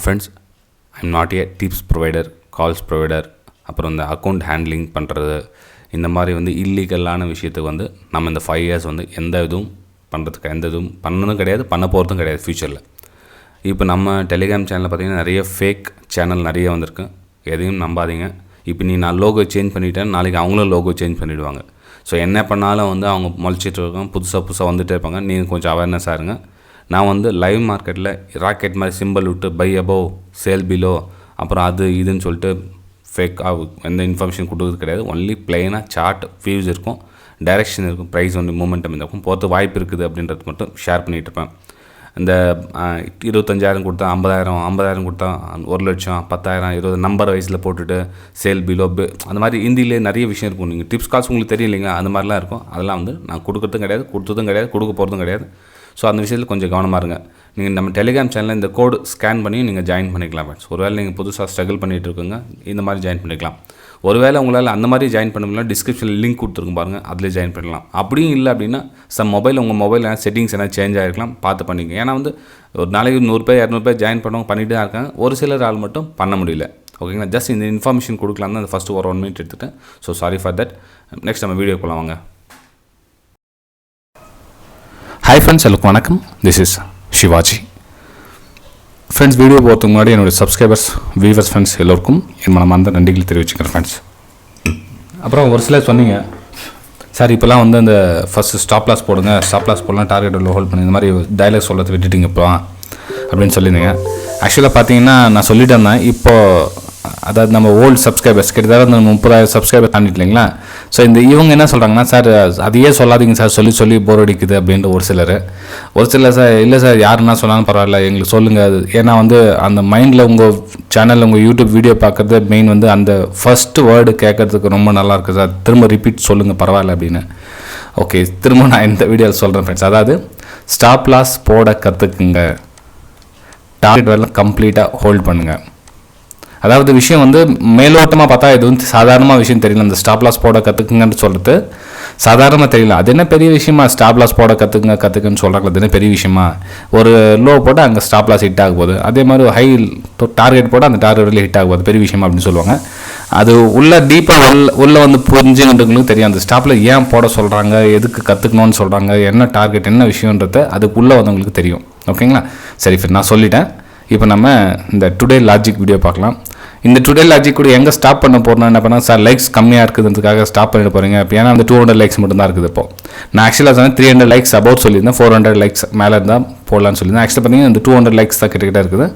Friends, I'm not a tips provider, calls provider, அப்புறம் இந்த account handling பண்ணுறது, இந்த மாதிரி இல்லீகலான விஷயத்துக்கு நம்ம இந்த 5 years எந்த இதுவும் பண்ணுறதுக்கு எந்த இதுவும் பண்ணதும் கிடையாது, பண்ண போகிறதும் கிடையாது ஃப்யூச்சரில். இப்போ நம்ம டெலிகிராம் சேனலில் பார்த்திங்கன்னா நிறைய ஃபேக் சேனல் நிறைய வந்திருக்கு. எதையும் நம்பாதீங்க. இப்போ நான் லோகோ சேஞ்ச் பண்ணிவிட்டேன், நாளைக்கு அவங்களும் லோகோ சேஞ்ச் பண்ணிவிடுவாங்க. ஸோ என்ன பண்ணாலும் அவங்க முளைச்சிட்டு இருக்காங்க, புதுசாக வந்துகிட்டே இருப்பாங்க. நீங்கள் கொஞ்சம் அவேர்னஸாக இருங்க. நான் லைவ் மார்க்கெட்டில் ராக்கெட் மாதிரி சிம்பிள் விட்டு பை அபோவ் சேல் பிலோ அப்புறம் அது இதுன்னு சொல்லிட்டு ஃபேக்காக எந்த இன்ஃபர்மேஷன் கொடுக்குறது கிடையாது. ஒன்லி பிளெயினாக சார்ட் வியூஸ் இருக்கும், டைரெக்ஷன் இருக்கும், ப்ரைஸ் மூமெண்டம் இருக்கும், போகிறது வாய்ப்பு இருக்குது அப்படின்றது மட்டும் ஷேர் பண்ணிகிட்டு இருப்பேன். இந்த 25,000 கொடுத்தா 50,000 கொடுத்தா 1,00,000 10,000 20 நம்பர் வைஸில் போட்டுட்டு சேல் பிலோ அந்த மாதிரி ஹிந்திலே நிறைய விஷயம் இருக்கும். நீங்கள் டிப்ஸ் கால்ஸ் உங்களுக்கு தெரியும் இல்லைங்க, அந்த மாதிரிலாம் இருக்கும். அதெல்லாம் நான் கொடுக்குறதும் கிடையாது, கொடுத்ததும் கிடையாது, கொடுக்க போகிறதும் கிடையாது. ஸோ அந்த விஷயத்தில் கொஞ்சம் கவனமாக இருங்க. நீங்கள் நம்ம டெலிகிராம் சேனலில் இந்த கோடு ஸ்கேன் பண்ணி நீங்கள் ஜாயின் பண்ணிக்கலாம் ஃப்ரெண்ட்ஸ். ஒருவேளை நீங்கள் புதுசாக ஸ்ட்ரகிள் பண்ணிகிட்டு இருக்குங்க, இந்த மாதிரி ஜாயின் பண்ணிக்கலாம். ஒருவேளை உங்களால் அந்த மாதிரி ஜாயின் பண்ண முடியல, டிஸ்கிரிப்ஷனில் லிங்க் கொடுத்துருக்கும் பாருங்கள், அதில் ஜாயின் பண்ணலாம். அப்படியும் இல்லை அப்படின்னா உங்கள் மொபைல் செட்டிங்ஸ் என்ன சேஞ்ச் ஆகிருக்கலாம், பார்த்து பண்ணிங்க. ஏன்னா ஒரு நாளைக்கு 100 பேர் 200 பேர் ஜாயின் பண்ணவங்க பண்ணிட்டு தான் இருக்காங்க. ஒரு சிலர் ஆள் மட்டும் பண்ண முடியல. ஓகேங்களா, ஜஸ்ட் இந்த இன்ஃபர்மேஷன் கொடுக்கலாம் தான் அந்த ஃபஸ்ட்டு ஒரு 1 minute எடுத்துகிட்டேன். So sorry for that. Next நம்ம வீடியோ போகலாம் வாங்க. ஹாய் ஃப்ரெண்ட்ஸ், எல்லாருக்கும் வணக்கம். This is Sivaji. Friends, video போகிறதுக்கு முன்னாடி என்னுடைய சப்ஸ்கிரைபர்ஸ், வியூவர்ஸ், ஃப்ரெண்ட்ஸ் எல்லோருக்கும் என் மனமார்ந்த நன்றிகள் தெரிவிச்சுக்கிறேன் ஃப்ரெண்ட்ஸ். அப்புறம் ஒரு சிலர் சொன்னீங்க, சார் இப்போலாம் அந்த ஃபஸ்ட்டு ஸ்டாப் லாஸ் போடுங்க, ஸ்டாப் லாஸ் போடலாம், டார்கெட் உள்ள ஹோல்ட் பண்ணி இந்த மாதிரி டைலாக் சொல்கிறது விட்டுட்டிங்க இப்போ அப்படின்னு சொல்லியிருந்தீங்க. ஆக்சுவலாக பார்த்தீங்கன்னா நான் சொல்லிட்டு இருந்தேன். இப்போது அதாவது நம்ம ஓல்டு சப்ஸ்கிரைபர்ஸ் கிட்டத்தட்ட 30,000 சப்ஸ்கிரைபர் தாண்டிட்டு இல்லைங்களா. ஸோ இவங்க என்ன சொல்கிறாங்கன்னா, சார் அதையே சொல்லாதீங்க சார், சொல்லி போர் அடிக்குது அப்படின்ட்டு ஒரு சிலர் சார் இல்லை சார் யாருன்னா சொன்னாலும் பரவாயில்ல எங்களுக்கு சொல்லுங்கள். ஏன்னா அந்த மைண்டில் உங்கள் சேனலில் உங்கள் யூடியூப் வீடியோ பார்க்குறது மெயின் அந்த ஃபஸ்ட்டு வேர்டு கேட்குறதுக்கு ரொம்ப நல்லாயிருக்கு சார், திரும்ப ரிப்பீட் சொல்லுங்கள் பரவாயில்ல அப்படின்னு. ஓகே, திரும்ப நான் இந்த வீடியோவில் சொல்கிறேன் ஃப்ரெண்ட்ஸ். அதாவது ஸ்டாப் லாஸ் போட கற்றுக்குங்க, டார்கெட் வரலாம் கம்ப்ளீட்டாக ஹோல்ட் பண்ணுங்கள். அதாவது விஷயம் மேலோட்டமாக பார்த்தா இது சாதாரணமாக விஷயம் தெரியல. அந்த ஸ்டாப் லாஸ் போட கற்றுக்குங்கன்னு சொல்கிறது சாதாரணமாக தெரியல. அது என்ன பெரிய விஷயமா, ஸ்டாப் லாஸ் போட கற்றுக்குன்னு சொல்கிறாங்களா, அது என்ன பெரிய விஷயமா? ஒரு லோ போட்டால் அங்கே ஸ்டாப் லாஸ் ஹிட் ஆக போகுது, அதே மாதிரி ஹை டார்கெட் போட்டால் அந்த டார்கெட்டில் ஹிட் ஆக போகுது, பெரிய விஷயமா அப்படின்னு சொல்லுவாங்க. அது உள்ள டீப்பாக உள்ளே புரிஞ்சுன்றவங்களுக்கு தெரியும் அந்த ஸ்டாப்பில் ஏன் போட சொல்கிறாங்க, எதுக்கு கற்றுக்கணும்னு சொல்கிறாங்க, என்ன டார்கெட் என்ன விஷயன்றது அதுக்குள்ளே உங்களுக்கு தெரியும். ஓகேங்களா, சரி ஃப்ரெண்ட், நான் சொல்லிட்டேன். இப்போ நம்ம இந்த டுடே லாஜிக் வீடியோ பார்க்கலாம். இந்த டுடே லாஜிக் கூட எங்கே ஸ்டாப் பண்ண போகிறோம்னா என்ன பண்ணால், சார் லைக்ஸ் கம்மியாக இருக்குதுன்றதுக்காக ஸ்டாப் பண்ணிட்டு போகிறீங்க. இப்போ ஏன்னா 200 லைக்ஸ் மட்டும் தான் இருக்குது. இப்போ நான் ஆக்சுவலாக சொன்னேன் 300 லைக்ஸ் அபவுட் சொல்லியிருந்தேன், 400 லைக்ஸ் மேலே இருந்தால் போடலான்னு சொல்லியிருந்தேன். ஆக்சுவலாக பார்த்தீங்கன்னா இந்த 200 லைக்ஸ் தான் கிட்டக்கிட்ட இருக்குது.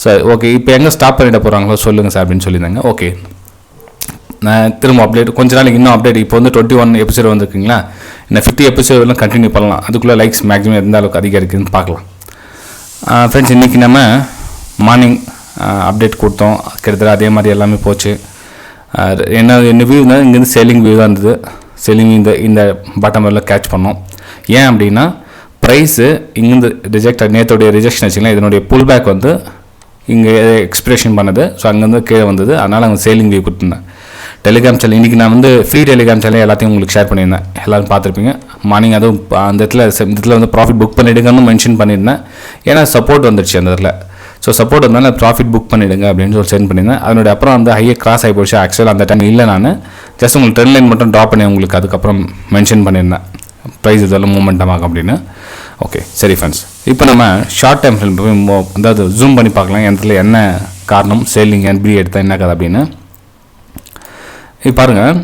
சார் ஓகே, இப்போ எங்கே ஸ்டாப் பண்ணிட்டு போகிறாங்களோ சொல்லுங்கள் சார் அப்படின்னு சொல்லியிருந்தாங்க. ஓகே, நான் திரும்ப அப்டேட் கொஞ்ச நாளைக்கு இன்னும் அப்டேட். இப்போ 21 எபிசோடு வந்துருக்குங்களா, இந்த 50 எபிசோடெலாம் கண்டினியூ பண்ணலாம். அதுக்குள்ளே லைக்ஸ் மேக்ஸிமம் எந்த அளவுக்கு அதிகம் இருக்குதுன்னு பார்க்கலாம். ஃப்ரெண்ட்ஸ், இன்றைக்கி நம்ம மார்னிங் அப்டேட் கொடுத்தோம், கிட்டத்தட்ட அதே மாதிரி எல்லாமே போச்சு. என்ன வியூ தான் இங்கேருந்து செல்லிங் வியூ தான் இருந்தது. செல்லிங் இந்த பாட்டம் எல்லாம் கேட்ச் பண்ணோம். ஏன் அப்படின்னா ப்ரைஸு இங்கேருந்து நேற்றுடைய ரிஜெக்ஷன் வச்சுக்கலாம், இதனுடைய புல் பேக் இங்கே எக்ஸ்பிரேஷன் பண்ணது. ஸோ அங்கேருந்து கீழே வந்தது, அதனால் அங்கே சேலிங் வியூ கொடுத்துருந்தேன். டெலிகிராம் சேனல் இன்றைக்கி நான் ஃப்ரீ டெலிகிராம் சேனல் எல்லாத்தையும் உங்களுக்கு ஷேர் பண்ணியிருந்தேன், எல்லோரும் பார்த்துருப்பீங்க. மார்னிங் அதுவும் அந்த இடத்துல ப்ராஃபிட் புக் பண்ணிவிடுங்கன்னு மென்ஷன் பண்ணியிருந்தேன். ஏன்னா சப்போர்ட் வந்துடுச்சு அந்த இடத்துல. ஸோ சப்போர்ட் வந்தாலும் ப்ராஃபிட் புக் பண்ணிவிடுங்க அப்படின்னு சொல்லி சென்ட் பண்ணியிருந்தேன். அதனுடைய அப்புறம் ஹையை கிராஸ் ஆகி போச்சு. ஆக்சுவலாக அந்த டைம் இல்லை, நான் ஜஸ்ட் உங்களுக்கு ட்ரெண்ட் லைன் மட்டும் ட்ரா பண்ணி உங்களுக்கு அதுக்கப்புறம் மென்ஷன் பண்ணியிருந்தேன் ப்ரைஸ் இதெல்லாம் மூமெண்டம் ஆகும் அப்படின்னு. ஓகே, சரி ஃப்ரெண்ட்ஸ், இப்போ நம்ம ஷார்ட் டைம் ஃபிலிம் அதாவது ஜூம் பண்ணி பார்க்கலாம் இடத்துல என்ன காரணம், சேலிங் என்பி எடுத்தால் என்ன கதை அப்படின்னு. இப்போ பாருங்கள்,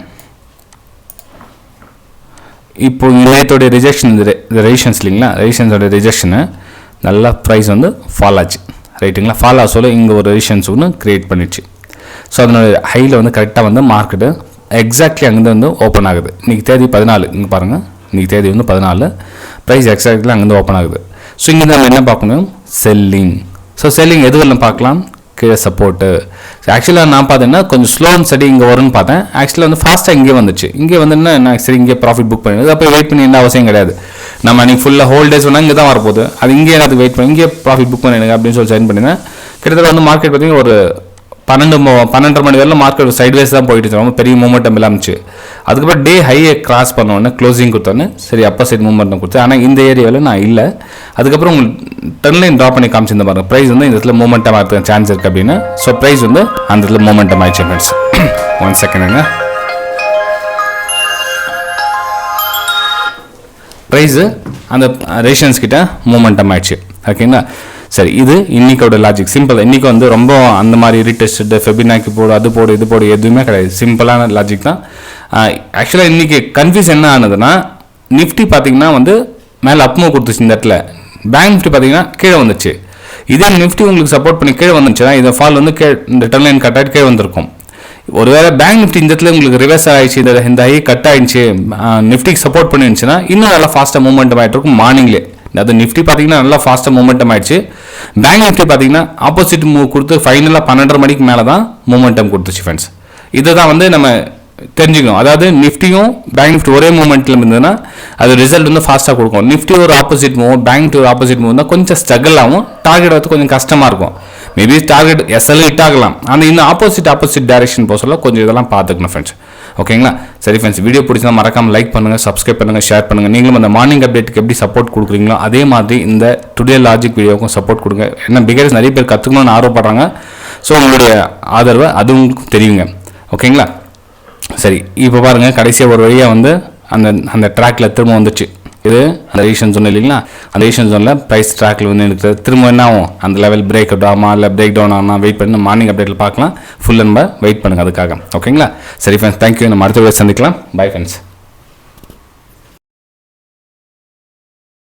இப்போ நேற்றோடைய ரிஜெக்ஷன் இந்த ரெசிஷன்ஸ் இல்லைங்களா, ரெசிஷன்ஸோடைய ரிஜெக்ஷனு நல்லா ப்ரைஸ் ஃபால் ஆச்சு ரைட்டுங்களா. ஃபால் ஆக சொல்ல இங்கே ஒரு ரெசிஷன்ஸ் ஒன்று க்ரியேட் பண்ணிடுச்சு. ஸோ அதனுடைய ஹையில் கரெக்டாக மார்க்கெட்டு எக்ஸாக்ட்லி அங்கேருந்து ஓப்பன் ஆகுது. இன்றைக்கி தேதி 14, இங்கே பாருங்கள், இன்றைக்கி தேதி 14, ப்ரைஸ் எக்ஸாக்ட்லி அங்கேருந்து ஓப்பன் ஆகுது. ஸோ இங்கே நம்ம என்ன பார்க்கணும், செல்லிங். ஸோ செல்லிங் எதுவெல்லாம் பார்க்கலாம், கீழே சப்போர்ட்டு. ஆக்சுவலாக நான் பார்த்தீங்கன்னா கொஞ்சம் ஸ்லோன் ஸ்டடி இங்கே வரும்னு பார்த்தேன். ஆக்சுவலாக ஃபாஸ்ட்டாக இங்கே வந்துச்சு. இங்கே என்ன சரி இங்கே ப்ராஃபிட் புக் பண்ணிடுது, அப்போ வெயிட் பண்ணி எந்த அவசியம் கிடையாது. நம்ம அன்றைக்கி ஃபுல்லாக ஹோல் டேஸ் சொன்னால் இங்கே தான் வரப்போகுது, அது இங்கே எனக்கு வெயிட் பண்ணி இங்கே ப்ராஃபிட் புக் பண்ணிடுங்க அப்படின்னு சொல்லி சைன் பண்ணியிருந்தேன். கிட்டத்தட்ட மார்க்கெட் பார்த்திங்கன்னா ஒரு 12 மணி வரலாம் மார்க்கெட் சைட்வேஸ் தான் போயிட்டு ரொம்ப பெரிய மூமெண்டம் இல்லாமச்சு. அதுக்கப்புறம் டே ஹையை கிராஸ் பண்ணோன்னே க்ளோசிங் கொடுத்தோன்னே சரி அப்போசைட் மூமெண்டம் கொடுத்தேன். ஆனால் இந்த ஏரியாவில் நான் இல்லை. அதுக்கப்புறம் உங்களுக்கு ட்ரெண்ட் லைன் ட்ரா பண்ணி காமிச்சிருந்த பாருங்க, ப்ரைஸ் வந்து இந்த இடத்துல மூமெண்டம் ஆகிறதுக்கு சான்ஸ் இருக்குது அப்படின்னு. ஸோ ப்ரைஸ் வந்து அந்த இடத்துல மூமெண்டம் ஆயிடுச்சு ஃப்ரெண்ட்ஸ். 1 செகண்டுங்க. ப்ரைஸு அந்த ரேஷன்ஸ் கிட்ட மூமெண்டம் ஆயிடுச்சு. ஓகேங்களா, சரி இது இன்னைக்கோட லாஜிக் சிம்பிள். இன்றைக்கி வந்து ரொம்ப அந்த மாதிரி ரீடெஸ்ட்டு ஃபெபினாக்கி போடு அது போடு இது போடு எதுவுமே கிடையாது, சிம்பிளான லாஜிக் தான். ஆக்சுவலாக இன்றைக்கி கன்ஃபியூஸ் என்ன ஆனதுன்னா, நிஃப்டி பார்த்திங்கன்னா வந்து மேலே அப்மூவ் கொடுத்துச்சு இந்த இடத்துல, பேங்க் நிஃப்டி பார்த்திங்கன்னா கீழே வந்துச்சு. இதே நிஃப்டி உங்களுக்கு சப்போர்ட் பண்ணி கீழே வந்துச்சுன்னா இதை ஃபால் வந்து இந்த ட்ரெண்ட் லைன் கட் ஆகிட்டு கீழே வந்திருக்கும். ஒருவேளை பேங்க் நிஃப்டி இந்த இடத்துல உங்களுக்கு ரிவர்ஸ் ஆகிடுச்சு, இந்த ஹை கட் ஆகிடுச்சு, நிஃப்டிக்கு சப்போர்ட் பண்ணிருந்துச்சுன்னா இன்னும் நல்லா ஃபாஸ்ட்டாக மூவ்மெண்ட் ஆகிட்டு இருக்கும் மார்னிங்லே. அது நிஃப்டி பார்த்தீங்கன்னா நல்லா ஃபாஸ்ட்டாக மூமெண்டம் ஆயிடுச்சு. பேங்க் நிஃப்டி பார்த்தீங்கன்னா ஆப்போசிட் மூவ் கொடுத்து ஃபைனலாக 12:30 மணிக்கு மேலே தான் மூமெண்டம் கொடுத்துச்சு ஃப்ரெண்ட்ஸ். இதை தான் வந்து நம்ம தெரிஞ்சுக்கணும். அதாவது நிஃப்டியும் பேங்க் நிஃப்டி ஒரே மூமெண்ட்டில் இருந்ததுன்னா அது ரிசல்ட் வந்து ஃபாஸ்ட்டாக கொடுக்கும். நிஃப்டி ஒரு ஆப்போசிட் மூவ், பேங்க் நிஃப்டி ஒரு ஆப்போசிட் மூவ் தான் கொஞ்சம் ஸ்ட்ரகிள் ஆகும், டார்கெட் வந்து கொஞ்சம் கஷ்டமாக இருக்கும். மேபி டார்கெட் எஸ்எல் ஹிட் ஆகலாம், ஆனால் இன்னும் ஆப்போசிட் டைரக்ஷன் போக சொல்ல கொஞ்சம் இதெல்லாம் பார்த்துக்கணும் ஃப்ரெண்ட்ஸ். ஓகேங்களா, சரி ஃப்ரெண்ட்ஸ், வீடியோ பிடிச்சா மறக்காமல் லைக் பண்ணுங்கள், சப்ஸ்கிரைப் பண்ணுங்கள், ஷேர் பண்ணுங்கள். நீங்களும் அந்த மார்னிங் அப்டேட்டுக்கு எப்படி சப்போர்ட் கொடுக்குறீங்களோ அதே மாதிரி இந்த டுடே லாஜிக் வீடியோவுக்கும் சப்போர்ட் கொடுங்க. ஏன்னா பிகாஸ் நிறைய பேர் கற்றுக்கணும்னு ஆர்வப்படுறாங்க. ஸோ உங்களுடைய ஆதரவை அது உங்களுக்கு தெரியுங்க. ஓகேங்களா, சரி இப்போ பாருங்கள், கடைசியாக ஒரு வழியாக வந்து அந்த ட்ராக்கில் திரும்ப வந்துச்சு. இது அந்த ரீசன் ஜோன் இல்லைங்களா, அந்த ரீசன் ஜோனில் ப்ரைஸ் ட்ராக்கில் வந்து எனக்கு திரும்ப என்ன ஆகும், அந்த லெவல் பிரேக் அவுட் ஆகுமா இல்லை பிரேக் டவுன் ஆகுமா வெயிட் பண்ணி மார்னிங் அப்டேட்டில் பார்க்கலாம். ஃபுல் நம்ம வெயிட் பண்ணுங்கள் அதுக்காக. ஓகேங்களா, சரி ஃப்ரெண்ட்ஸ், தேங்க்யூ. நம்ம அடுத்த வீடியோ சந்திக்கலாம். Bye friends.